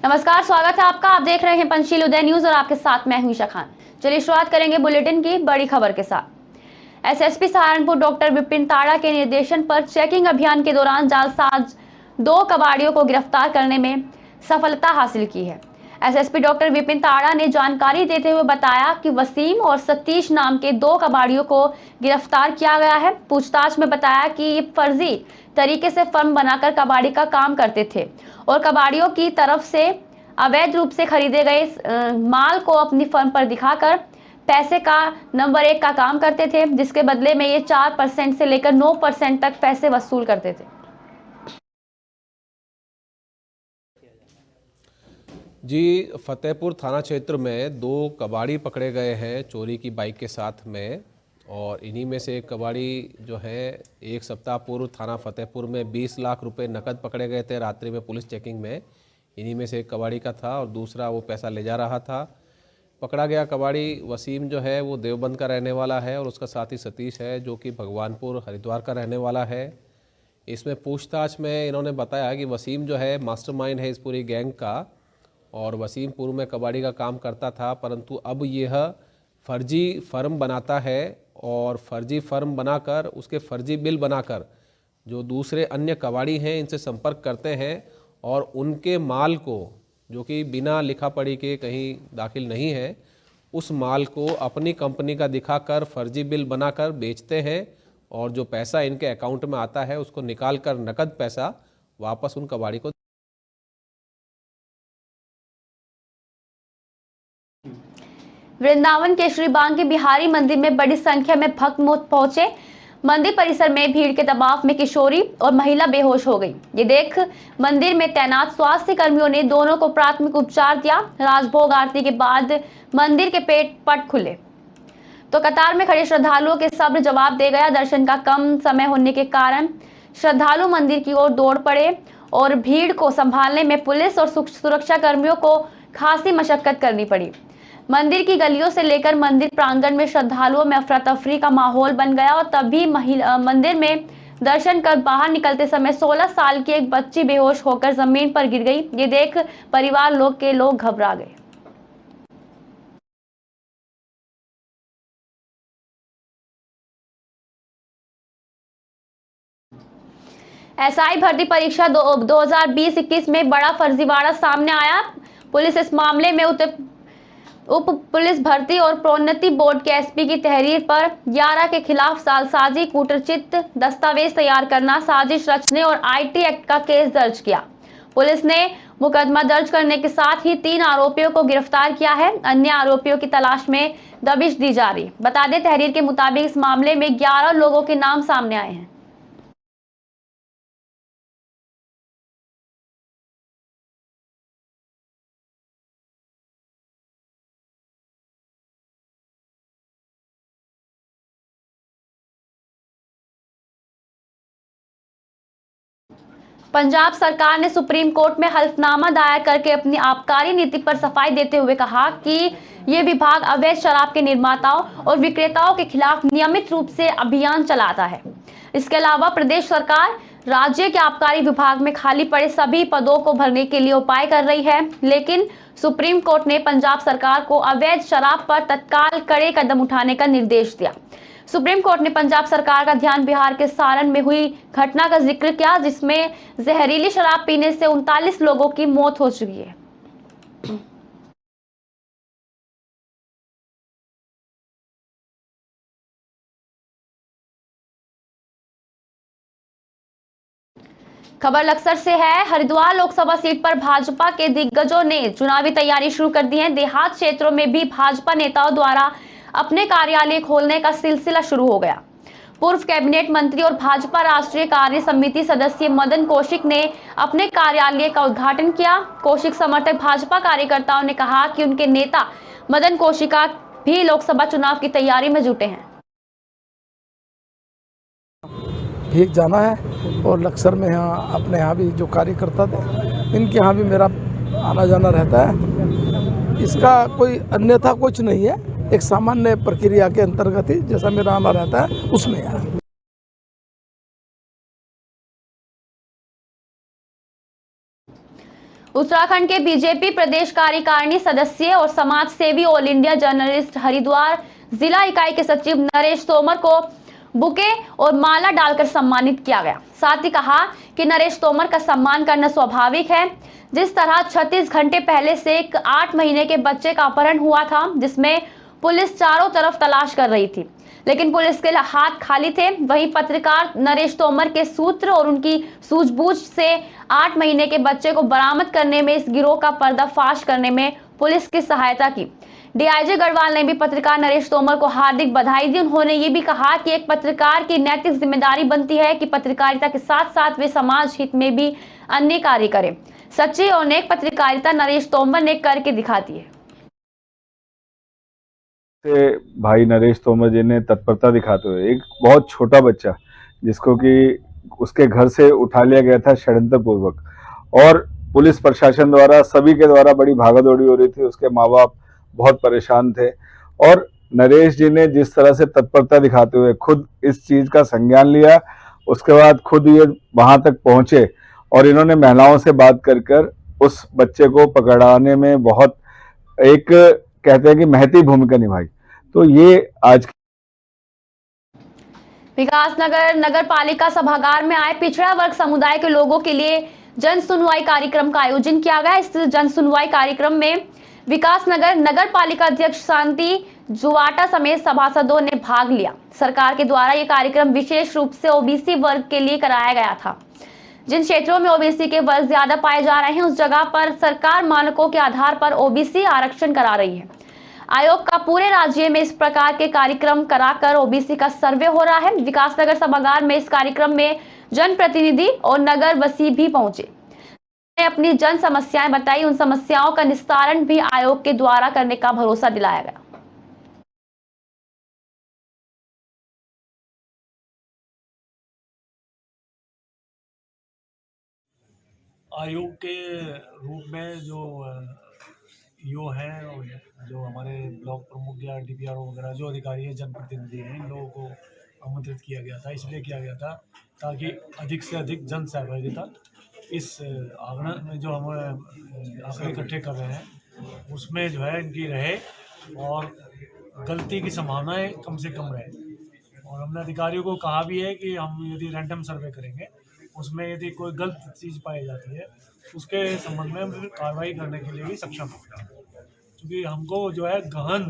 नमस्कार, स्वागत है आपका। आप देख रहे हैं पंचशील उदय न्यूज और आपके साथ मैं हूं ईशा खान। चलिए शुरुआत करेंगे बुलेटिन की बड़ी खबर के साथ। एसएसपी सहारनपुर डॉक्टर विपिन ताड़ा के निर्देशन पर चेकिंग अभियान के दौरान जालसाज 2 कबाड़ियों को गिरफ्तार करने में सफलता हासिल की है। एसएसपी डॉक्टर विपिन ताड़ा ने जानकारी देते हुए बताया कि वसीम और सतीश नाम के 2 कबाड़ियों को गिरफ्तार किया गया है। पूछताछ में बताया कि ये फर्जी तरीके से फर्म बनाकर कबाड़ी का काम करते थे और कबाड़ियों की तरफ से अवैध रूप से खरीदे गए माल को अपनी फर्म पर दिखाकर पैसे का नंबर 1 का काम करते थे, जिसके बदले में ये 4% से लेकर 9% तक पैसे वसूल करते थे। जी, फतेहपुर थाना क्षेत्र में 2 कबाड़ी पकड़े गए हैं चोरी की बाइक के साथ में, और इन्हीं में से एक कबाड़ी जो है 1 सप्ताह पूर्व थाना फतेहपुर में 20 लाख रुपए नकद पकड़े गए थे रात्रि में पुलिस चेकिंग में। इन्हीं में से एक कबाड़ी का था और दूसरा वो पैसा ले जा रहा था। पकड़ा गया कबाड़ी वसीम जो है वो देवबंद का रहने वाला है और उसका साथी सतीश है जो कि भगवानपुर हरिद्वार का रहने वाला है। इसमें पूछताछ में इन्होंने बताया कि वसीम जो है मास्टरमाइंड है इस पूरी गैंग का, और वसीम पूर्व में कबाड़ी का काम करता था, परंतु अब यह फर्जी फर्म बनाता है और फर्जी फर्म बनाकर उसके फर्जी बिल बनाकर जो दूसरे अन्य कबाड़ी हैं इनसे संपर्क करते हैं और उनके माल को, जो कि बिना लिखा पढ़ी के कहीं दाखिल नहीं है, उस माल को अपनी कंपनी का दिखाकर फर्जी बिल बनाकर बेचते हैं और जो पैसा इनके अकाउंट में आता है उसको निकाल कर नकद पैसा वापस उन कबाड़ी को। वृंदावन के श्री बांके बिहारी मंदिर में बड़ी संख्या में भक्त पहुंचे। मंदिर परिसर में भीड़ के दबाव में किशोरी और महिला बेहोश हो गई। ये देख मंदिर में तैनात स्वास्थ्य कर्मियों ने दोनों को प्राथमिक उपचार दिया। राजभोग आरती के बाद मंदिर के पट खुले तो कतार में खड़े श्रद्धालुओं के सब्र जवाब दे गया। दर्शन का कम समय होने के कारण श्रद्धालु मंदिर की ओर दौड़ पड़े और भीड़ को संभालने में पुलिस और सुरक्षा कर्मियों को खासी मशक्कत करनी पड़ी। मंदिर की गलियों से लेकर मंदिर प्रांगण में श्रद्धालुओं में अफरा तफरी का माहौल बन गया और तभी मंदिर में दर्शन कर बाहर निकलते समय 16 साल की एक बच्ची बेहोश होकर जमीन पर गिर गई। ये देख परिवार लोग घबरा गए। एसआई भर्ती परीक्षा 2020-21 में बड़ा फर्जीवाड़ा सामने आया। पुलिस इस मामले में उप पुलिस भर्ती और प्रोन्नति बोर्ड के एसपी की तहरीर पर 11 के खिलाफ जालसाजी, कूटरचित दस्तावेज तैयार करना, साजिश रचने और आईटी एक्ट का केस दर्ज किया। पुलिस ने मुकदमा दर्ज करने के साथ ही 3 आरोपियों को गिरफ्तार किया है। अन्य आरोपियों की तलाश में दबिश दी जा रही। बता दें, तहरीर के मुताबिक इस मामले में 11 लोगों के नाम सामने आए हैं। पंजाब सरकार ने सुप्रीम कोर्ट में हल्फनामा दायर करके अपनी आबकारी नीति पर सफाई देते हुए कहा कि ये विभाग अवैध शराब के निर्माताओं और विक्रेताओं के खिलाफ नियमित रूप से अभियान चलाता है। इसके अलावा प्रदेश सरकार राज्य के आबकारी विभाग में खाली पड़े सभी पदों को भरने के लिए उपाय कर रही है, लेकिन सुप्रीम कोर्ट ने पंजाब सरकार को अवैध शराब पर तत्काल कड़े कदम उठाने का निर्देश दिया। सुप्रीम कोर्ट ने पंजाब सरकार का ध्यान बिहार के सारण में हुई घटना का जिक्र किया, जिसमें जहरीली शराब पीने से 39 लोगों की मौत हो चुकी है। खबर लक्सर से है। हरिद्वार लोकसभा सीट पर भाजपा के दिग्गजों ने चुनावी तैयारी शुरू कर दी है। देहात क्षेत्रों में भी भाजपा नेताओं द्वारा अपने कार्यालय खोलने का सिलसिला शुरू हो गया। पूर्व कैबिनेट मंत्री और भाजपा राष्ट्रीय कार्य समिति सदस्य मदन कौशिक ने अपने कार्यालय का उद्घाटन किया। कौशिक समर्थक भाजपा कार्यकर्ताओं ने कहा कि उनके नेता मदन कौशिका भी लोकसभा चुनाव की तैयारी में जुटे हैं। भीग जाना है और लक्सर में यहाँ अपने यहाँ भी जो कार्यकर्ता थे इनके यहाँ भी मेरा आना जाना रहता है। इसका कोई अन्यथा कुछ नहीं है, एक सामान्य प्रक्रिया के अंतर्गत ही जैसा मेरा आना रहता है उसमें है। उत्तराखंड के बीजेपी प्रदेश कार्यकारिणी सदस्य और समाज सेवी ऑल इंडिया जर्नलिस्ट हरिद्वार जिला इकाई के सचिव नरेश तोमर को बुके और माला डालकर सम्मानित किया गया। साथ ही कहा कि नरेश तोमर का सम्मान करना स्वाभाविक है। जिस तरह 36 घंटे पहले से एक 8 महीने के बच्चे का अपहरण हुआ था, जिसमें पुलिस चारों तरफ तलाश कर रही थी, लेकिन पुलिस के हाथ खाली थे, वहीं पत्रकार नरेश तोमर के सूत्र और उनकी सूझबूझ से 8 महीने के बच्चे को बरामद करने में, इस गिरोह का पर्दाफाश करने में पुलिस की सहायता की। डीआईजी गढ़वाल ने भी पत्रकार नरेश तोमर को हार्दिक बधाई दी। उन्होंने ये भी कहा कि एक पत्रकार की नैतिक जिम्मेदारी बनती है कि पत्रकारिता के साथ साथ वे समाज हित में भी अन्य कार्य करें। सच्ची और नेक पत्रकारिता नरेश तोमर ने करके दिखाती है। भाई नरेश तोमर जी ने तत्परता दिखाते हुए एक बहुत छोटा बच्चा जिसको कि उसके घर से उठा लिया गया था षड्यंत्र पूर्वक, और पुलिस प्रशासन द्वारा सभी के द्वारा बड़ी भागादौड़ी हो रही थी। उसके माँ बाप बहुत परेशान थे, और नरेश जी ने जिस तरह से तत्परता दिखाते हुए खुद इस चीज का संज्ञान लिया, उसके बाद खुद ये वहां तक पहुंचे और इन्होंने महिलाओं से बात कर उस बच्चे को पकड़ाने में बहुत एक कहते हैं कि महती भूमिका निभाई। तो ये आज विकासनगर नगर पालिका सभागार में आए पिछड़ा वर्ग समुदाय के लोगों के लिए जन सुनवाई कार्यक्रम का आयोजन किया गया। इस जन सुनवाई कार्यक्रम में विकासनगर नगर पालिका अध्यक्ष शांति जुवाटा समेत सभासदों ने भाग लिया। सरकार के द्वारा यह कार्यक्रम विशेष रूप से ओबीसी वर्ग के लिए कराया गया था। जिन क्षेत्रों में ओबीसी के वर्ग ज्यादा पाए जा रहे हैं, उस जगह पर सरकार मानकों के आधार पर ओबीसी आरक्षण करा रही है। आयोग का पूरे राज्य में इस प्रकार के कार्यक्रम कराकर ओबीसी का सर्वे हो रहा है। विकासनगर सभागार में इस कार्यक्रम में जनप्रतिनिधि और नगरवासी भी पहुंचे, अपनी जन समस्याएं बताई। उन समस्याओं का निस्तारण भी आयोग के द्वारा करने का भरोसा दिलाया गया। आयोग के रूप में जो ईओ हैं और जो हमारे ब्लॉक प्रमुख या डीपीआरओ वगैरह जो अधिकारी हैं, जनप्रतिनिधि हैं, इन लोगों को आमंत्रित किया गया था। इसलिए किया गया था ताकि अधिक से अधिक जन सहभागिता इस आंकड़े में जो हम आंकड़े इकट्ठे कर रहे हैं उसमें जो है इनकी रहे और गलती की संभावनाएं कम से कम रहे। और हमने अधिकारियों को कहा भी है कि हम यदि रैंडम सर्वे करेंगे, उसमें यदि कोई गलत चीज़ पाई जाती है उसके संबंध में हम कार्रवाई करने के लिए भी सक्षम होगा, क्योंकि हमको जो है गहन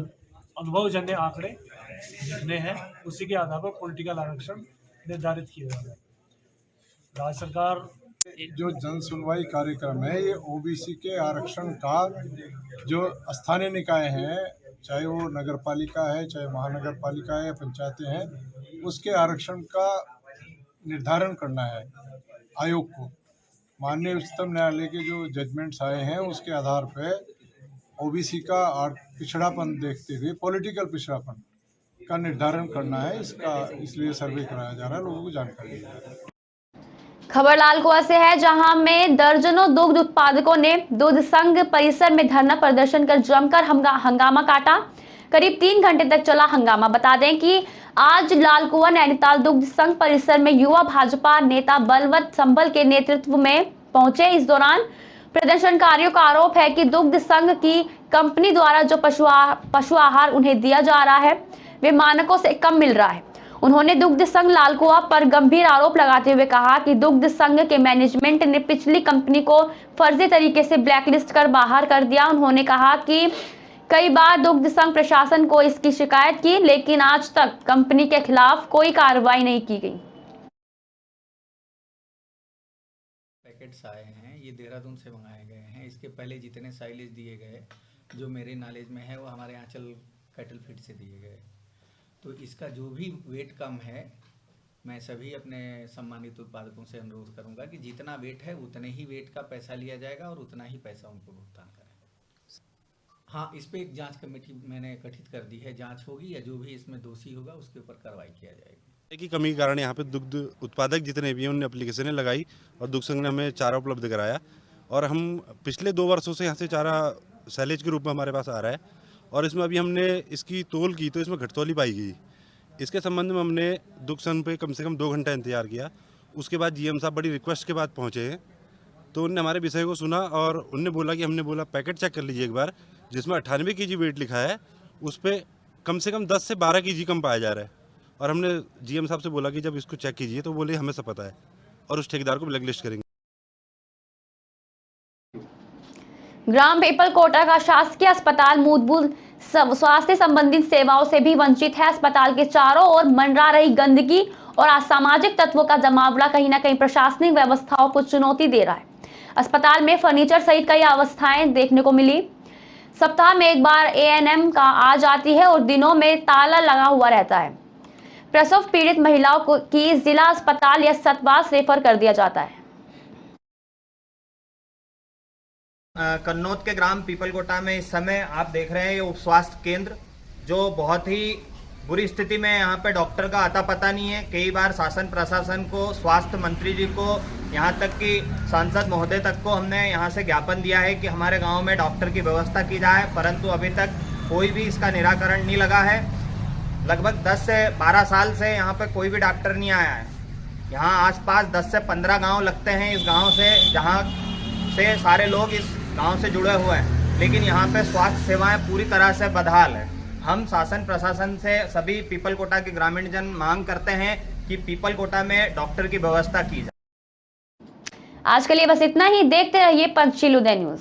अनुभवजन्य आंकड़े लिखने हैं, उसी के आधार पर पॉलिटिकल आरक्षण निर्धारित किया जाता है। राज्य सरकार जो जन सुनवाई कार्यक्रम है, ये ओबीसी के आरक्षण का जो स्थानीय निकाय हैं, चाहे वो नगर पालिका है, चाहे महानगर पालिका है, पंचायतें हैं, उसके आरक्षण का निर्धारण करना है आयोग को। माननीय उच्चतम न्यायालय के जो जजमेंट्स आए हैं उसके आधार पर ओबीसी का पिछड़ापन देखते हुए पॉलिटिकल पिछड़ापन का निर्धारण करना है। इसका इसलिए सर्वे कराया जा रहा है, लोगों को जानकारी दी जा रही है। खबर लालकुआ से है, जहां में दर्जनों दुग्ध उत्पादकों ने दूध संघ परिसर में धरना प्रदर्शन कर जमकर हंगामा काटा। करीब 3 घंटे तक चला हंगामा। बता दें कि आज लालकुआ नैनीताल दुग्ध संघ परिसर में युवा भाजपा नेता बलवंत संभल के नेतृत्व में पहुंचे। इस दौरान प्रदर्शनकारियों का आरोप है कि दुग्ध संघ की कंपनी द्वारा जो पशु आहार उन्हें दिया जा रहा है वे मानकों से कम मिल रहा है। उन्होंने दुग्ध संघ लालकुआ पर गंभीर आरोप लगाते हुए कहा कि दुग्ध संघ के मैनेजमेंट ने पिछली कंपनी को फर्जी तरीके से ब्लैकलिस्ट कर बाहर कर दिया। उन्होंने कहा कि कई बार दुग्ध संघ प्रशासन को इसकी शिकायत की, लेकिन आज तक कंपनी के खिलाफ कोई कार्रवाई नहीं की गई। पैकेट्स आए हैं, ये देहरादून से मंगाए गए हैं। इसके पहले जितने साइलेज दिए गए जो मेरे नॉलेज में है वो हमारे आंचल कैटल फीड से दिए गए। तो इसका जो भी वेट कम है, मैं सभी अपने सम्मानित उत्पादकों से अनुरोध करूंगा कि जितना वेट है उतने ही वेट का पैसा लिया जाएगा और उतना ही पैसा उनको भुगतान करें। हाँ, इस पे एक जांच कमेटी मैंने गठित कर दी है, जांच होगी या जो भी इसमें दोषी होगा उसके ऊपर कार्रवाई किया जाएगी। की कमी के कारण यहाँ पे दुग्ध उत्पादक जितने भी हैं उन्होंने एप्लीकेशनें लगाई और दुग्ध संघ ने हमें चारा उपलब्ध कराया, और हम पिछले 2 वर्षों से यहाँ से चारा सैलेज के रूप में हमारे पास आ रहा है, और इसमें अभी हमने इसकी तोल की तो इसमें घटतौली पाई गई। इसके संबंध में हमने दुग्ध संघ पे कम से कम 2 घंटा इंतजार किया। उसके बाद जीएम साहब बड़ी रिक्वेस्ट के बाद पहुँचे हैं तो उनने हमारे विषय को सुना और उनने बोला कि हमने बोला पैकेट चेक कर लीजिए एक बार, जिसमें 98 kg वेट लिखा है, उस पर कम से कम 10 से 12 kg कम पाया जा रहा है। और हमने जीएम साहब से बोला कि जब इसको चेक कीजिए, तो बोले हमें सब पता है और उस ठेकेदार को ब्लैक लिस्ट करेंगे। ग्राम पीपलकोटा का शासकीय अस्पताल मूलभूत स्वास्थ्य संबंधित सेवाओं से भी वंचित है। अस्पताल के चारों ओर मंडरा रही गंदगी और असामाजिक तत्वों का जमावड़ा कहीं न कहीं प्रशासनिक व्यवस्थाओं को चुनौती दे रहा है। अस्पताल में फर्नीचर सहित कई अवस्थाएं देखने को मिली। सप्ताह में एक बार एएनएम का आ जाती है और दिनों में ताला लगा हुआ रहता है। प्रसव पीड़ित महिलाओं को की जिला अस्पताल या सतवास रेफर कर दिया जाता है। कन्नौज के ग्राम पीपलकोटा में इस समय आप देख रहे हैं ये उप स्वास्थ्य केंद्र, जो बहुत ही बुरी स्थिति में, यहाँ पे डॉक्टर का अता पता नहीं है। कई बार शासन प्रशासन को, स्वास्थ्य मंत्री जी को, यहाँ तक कि सांसद महोदय तक को हमने यहाँ से ज्ञापन दिया है कि हमारे गांव में डॉक्टर की व्यवस्था की जाए, परंतु अभी तक कोई भी इसका निराकरण नहीं लगा है। लगभग 10 से 12 साल से यहाँ पे कोई भी डॉक्टर नहीं आया है। यहाँ आसपास 10 से 15 गाँव लगते हैं इस गाँव से, जहाँ से सारे लोग इस गांव से जुड़े हुए हैं, लेकिन यहाँ पे स्वास्थ्य सेवाएं पूरी तरह से बदहाल है। हम शासन प्रशासन से सभी पीपलकोटा के ग्रामीण जन मांग करते हैं कि पीपलकोटा में डॉक्टर की व्यवस्था की जाए। आज के लिए बस इतना ही। देखते रहिए पंचशील उदय न्यूज।